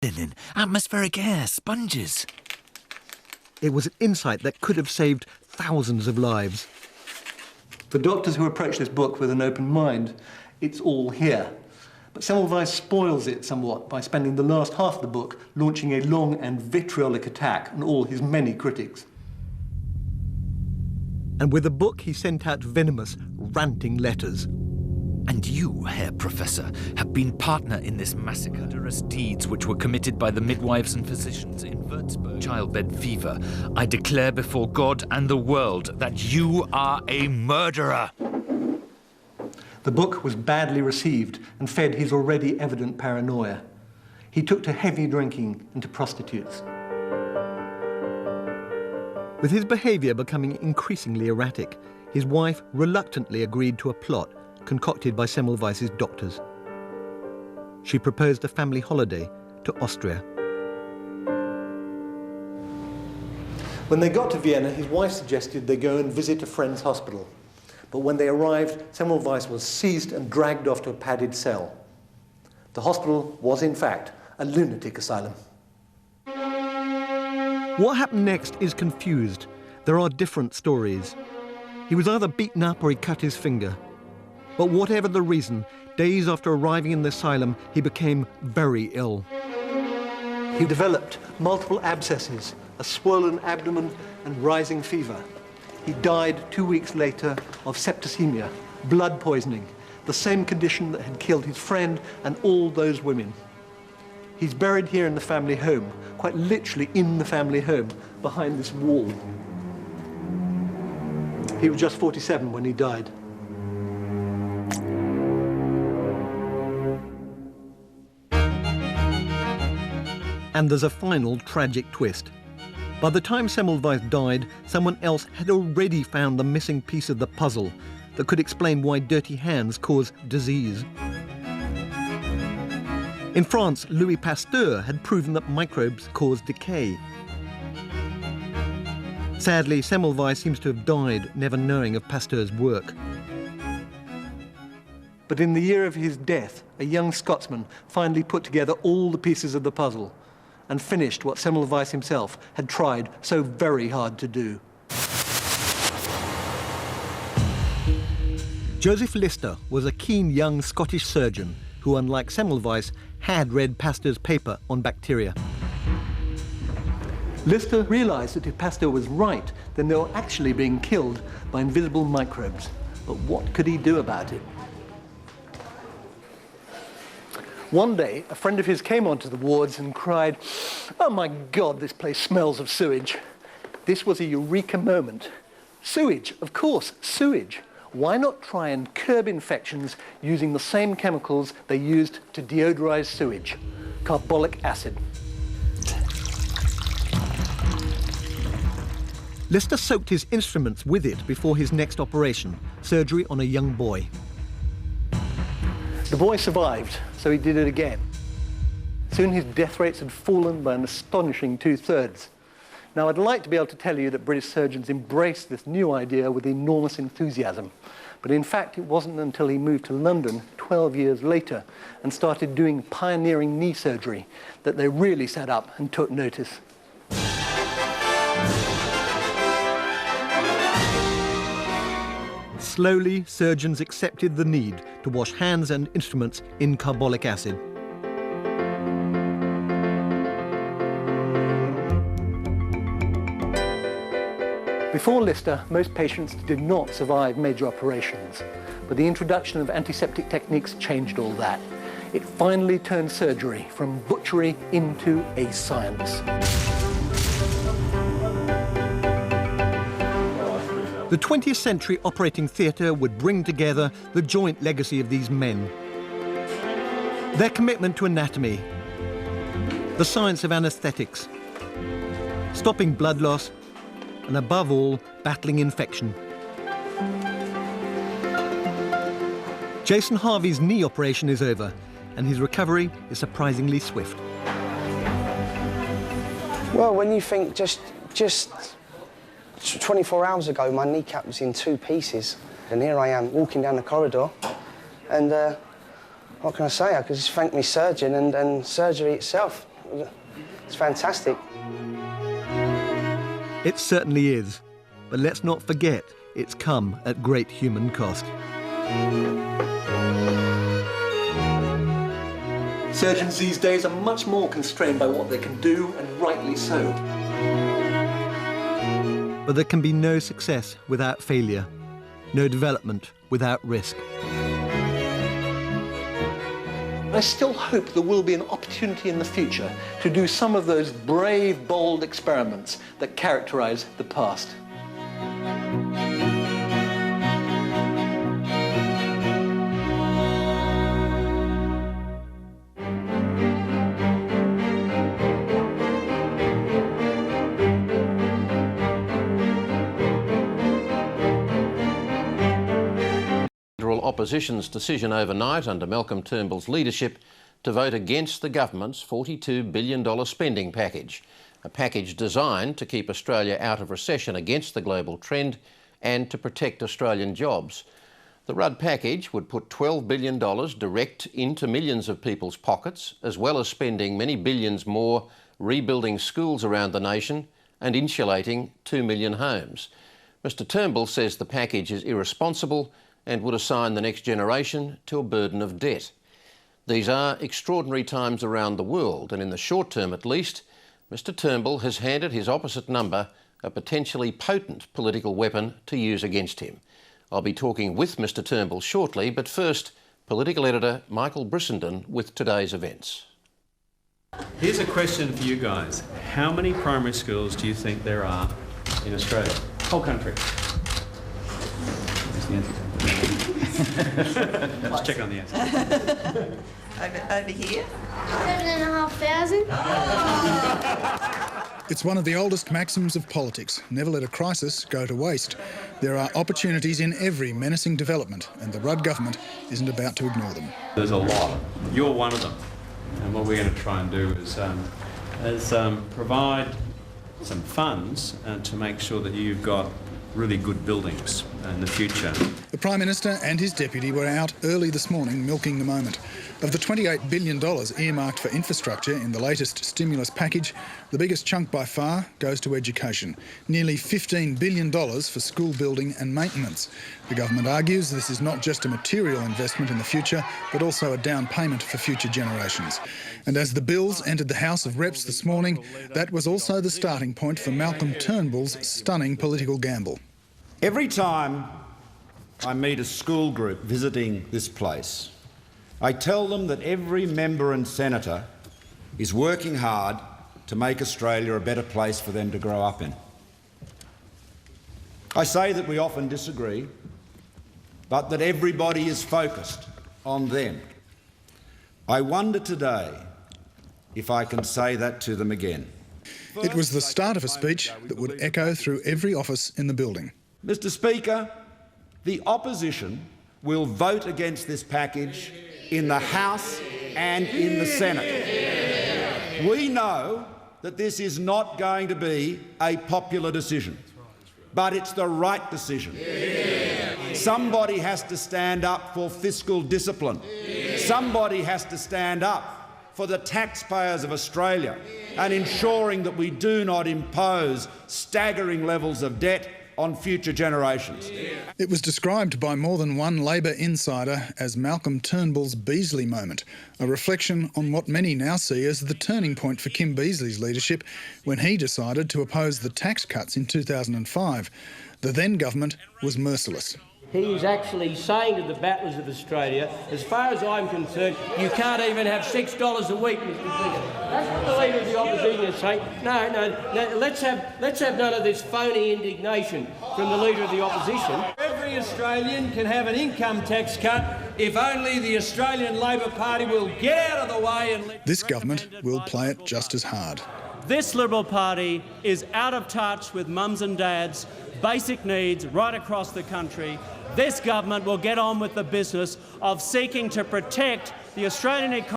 linen, atmospheric air, sponges. It was an insight that could have saved thousands of lives. For doctors who approach this book with an open mind, it's all here. But Semmelweis spoils it somewhat by spending the last half of the book launching a long and vitriolic attack on all his many critics. And with the book, he sent out venomous, ranting letters. And you, Herr Professor, have been partner in this massacre. Murderous deeds which were committed by the midwives and physicians in Würzburg. Childbed fever. I declare before God and the world that you are a murderer. The book was badly received and fed his already evident paranoia. He took to heavy drinking and to prostitutes. With his behaviour becoming increasingly erratic, his wife reluctantly agreed to a plot concocted by Semmelweis's doctors. She proposed a family holiday to Austria. When they got to Vienna, his wife suggested they go and visit a friend's hospital. But when they arrived, Semmelweis was seized and dragged off to a padded cell. The hospital was, in fact, a lunatic asylum. What happened next is confused. There are different stories. He was either beaten up or he cut his finger. But whatever the reason, days after arriving in the asylum, he became very ill. He developed multiple abscesses, a swollen abdomen, and rising fever. He died 2 weeks later of septicemia, blood poisoning, the same condition that had killed his friend and all those women. He's buried here in the family home, quite literally in the family home, behind this wall. He was just 47 when he died. And there's a final tragic twist. By the time Semmelweis died, someone else had already found the missing piece of the puzzle that could explain why dirty hands cause disease. In France, Louis Pasteur had proven that microbes cause decay. Sadly, Semmelweis seems to have died never knowing of Pasteur's work. But in the year of his death, a young Scotsman finally put together all the pieces of the puzzle and finished what Semmelweis himself had tried so very hard to do. Joseph Lister was a keen young Scottish surgeon who, unlike Semmelweis, had read Pasteur's paper on bacteria. Lister realized that if Pasteur was right, then they were actually being killed by invisible microbes. But what could he do about it? One day, a friend of his came onto the wards and cried, "Oh my God, this place smells of sewage." This was a eureka moment. Sewage, of course, sewage. Why not try and curb infections using the same chemicals they used to deodorize sewage? Carbolic acid. Lister soaked his instruments with it before his next operation, surgery on a young boy. The boy survived, so he did it again. Soon his death rates had fallen by an astonishing 2/3. Now, I'd like to be able to tell you that British surgeons embraced this new idea with enormous enthusiasm. But in fact, it wasn't until he moved to London 12 years later and started doing pioneering knee surgery that they really sat up and took notice. Slowly, surgeons accepted the need to wash hands and instruments in carbolic acid. Before Lister, most patients did not survive major operations, but the introduction of antiseptic techniques changed all that. It finally turned surgery from butchery into a science. The 20th century operating theatre would bring together the joint legacy of these men. Their commitment to anatomy, the science of anaesthetics, stopping blood loss, and above all, battling infection. Jason Harvey's knee operation is over, and his recovery is surprisingly swift. Well, when you think just 24 hours ago, my kneecap was in 2 pieces, and here I am walking down the corridor, and what can I say? I could just thank my surgeon and surgery itself. It's fantastic. It certainly is. But let's not forget, it's come at great human cost. Surgeons these days are much more constrained by what they can do, and rightly so. But there can be no success without failure, no development without risk. I still hope there will be an opportunity in the future to do some of those brave, bold experiments that characterize the past. Opposition's decision overnight under Malcolm Turnbull's leadership to vote against the government's $42 billion spending package, a package designed to keep Australia out of recession against the global trend and to protect Australian jobs. The Rudd package would put $12 billion direct into millions of people's pockets, as well as spending many billions more rebuilding schools around the nation and insulating 2 million homes. Mr Turnbull says the package is irresponsible and would assign the next generation to a burden of debt. These are extraordinary times around the world, and in the short term at least, Mr Turnbull has handed his opposite number a potentially potent political weapon to use against him. I'll be talking with Mr Turnbull shortly, but first, political editor Michael Brissenden with today's events. Here's a question for you guys. How many primary schools do you think there are in Australia? Whole country. Where's the answer? Let's check on the answer. Over here. 7,500. It's one of the oldest maxims of politics. Never let a crisis go to waste. There are opportunities in every menacing development, and the Rudd government isn't about to ignore them. There's a lot. You're one of them. And what we're going to try and do is provide some funds to make sure that you've got really good buildings in the future. The Prime Minister and his deputy were out early this morning milking the moment. Of the $28 billion earmarked for infrastructure in the latest stimulus package, the biggest chunk by far goes to education. Nearly $15 billion for school building and maintenance. The government argues this is not just a material investment in the future, but also a down payment for future generations. And as the bills entered the House of Reps this morning, that was also the starting point for Malcolm Turnbull's stunning political gamble. Every time I meet a school group visiting this place, I tell them that every member and senator is working hard to make Australia a better place for them to grow up in. I say that we often disagree, but that everybody is focused on them. I wonder today if I can say that to them again. It was the start of a speech that would echo through every office in the building. Mr Speaker, the opposition will vote against this package in the House and in the Senate. We know that this is not going to be a popular decision, but it's the right decision. Somebody has to stand up for fiscal discipline. Somebody has to stand up for the taxpayers of Australia and ensuring that we do not impose staggering levels of debt on future generations. It was described by more than one Labor insider as Malcolm Turnbull's Beazley moment, a reflection on what many now see as the turning point for Kim Beazley's leadership when he decided to oppose the tax cuts in 2005. The then government was merciless. He is actually saying to the battlers of Australia, as far as I'm concerned, you can't even have $6 a week, Mr Speaker. That's what the Leader of the Opposition is saying. No, let's have none of this phony indignation from the Leader of the Opposition. Every Australian can have an income tax cut if only the Australian Labor Party will get out of the way and let... This government will play it just as hard. This Liberal Party is out of touch with mums and dads' basic needs right across the country. This government will get on with the business of seeking to protect the Australian economy.